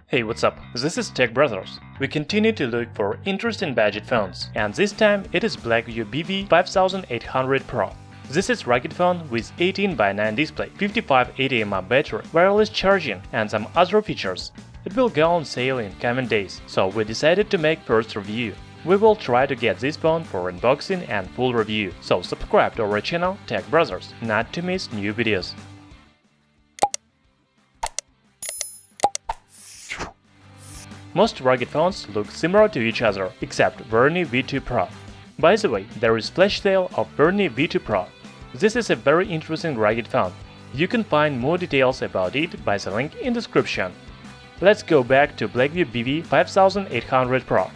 Hey, what's up? This is Tech Brothers. We continue to look for interesting budget phones, and this time it is Blackview BV5800 Pro. This is rugged phone with 18:9 display, 5580 mAh battery, wireless charging, and some other features. It will go on sale in coming days, so we decided to make first review. We will try to get this phone for unboxing and full review, so subscribe to our channel Tech Brothers not to miss new videos. Most rugged phones look similar to each other, except Verni V2 Pro. By the way, there is flash sale of Verni V2 Pro. This is a very interesting rugged phone. You can find more details about it by the link in description. Let's go back to Blackview BV5800 Pro.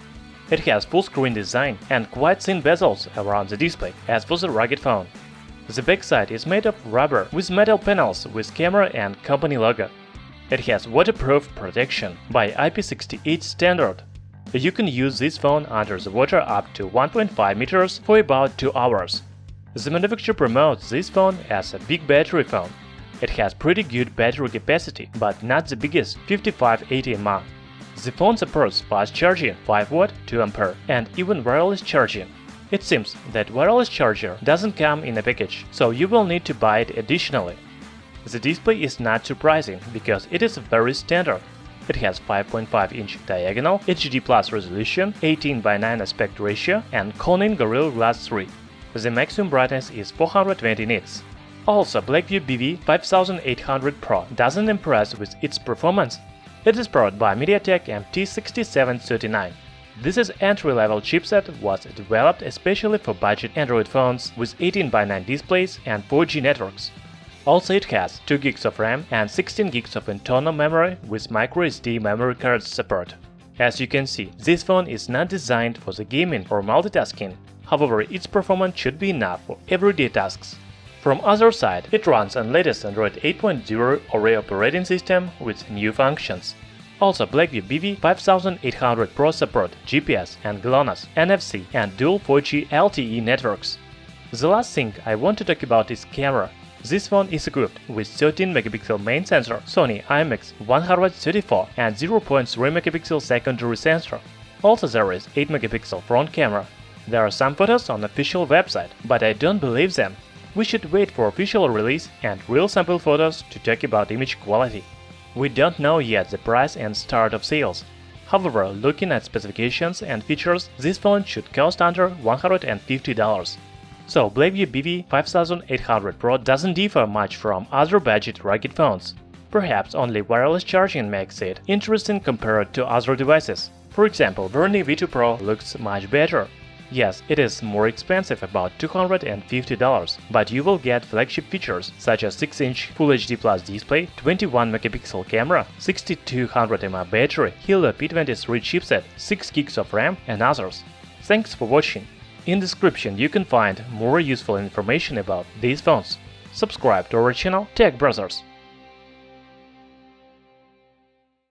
It has full-screen design and quite thin bezels around the display, as for the rugged phone. The backside is made of rubber with metal panels with camera and company logo. It has waterproof protection by IP68 standard. You can use this phone under the water up to 1.5 meters for about 2 hours. The manufacturer promotes this phone as a big battery phone. It has pretty good battery capacity, but not the biggest 5580 mAh. The phone supports fast charging 5W 2A and even wireless charging. It seems that wireless charger doesn't come in a package, so you will need to buy it additionally. The display is not surprising because it is very standard. It has 5.5-inch diagonal HD Plus resolution, 18:9 aspect ratio, and Corning Gorilla Glass 3. The maximum brightness is 420 nits. Also, Blackview BV5800 Pro doesn't impress with its performance. It is powered by MediaTek MT6739. This is entry-level chipset was developed especially for budget Android phones with 18:9 displays and 4G networks. Also, it has 2 GB of RAM and 16 GB of internal memory with microSD memory card support. As you can see, this phone is not designed for the gaming or multitasking. However, its performance should be enough for everyday tasks. From other side, it runs on latest Android 8.0 Oreo operating system with new functions. Also, Blackview BV5800 Pro support GPS and GLONASS, NFC and dual 4G LTE networks. The last thing I want to talk about is camera. This phone is equipped with 13-megapixel main sensor Sony IMX134 and 0.3-megapixel secondary sensor. Also, there is 8-megapixel front camera. There are some photos on the official website, but I don't believe them. We should wait for official release and real sample photos to talk about image quality. We don't know yet the price and start of sales. However, looking at specifications and features, this phone should cost under $150. So, Blackview BV5800 Pro doesn't differ much from other budget rugged phones. Perhaps only wireless charging makes it interesting compared to other devices. For example, Verni V2 Pro looks much better. Yes, it is more expensive, about $250, but you will get flagship features such as 6-inch Full HD Plus display, 21-megapixel camera, 6200 mAh battery, Helio P23 chipset, 6 GB of RAM and others. Thanks for watching. In the description you can find more useful information about these phones. Subscribe to our channel Tech Brothers.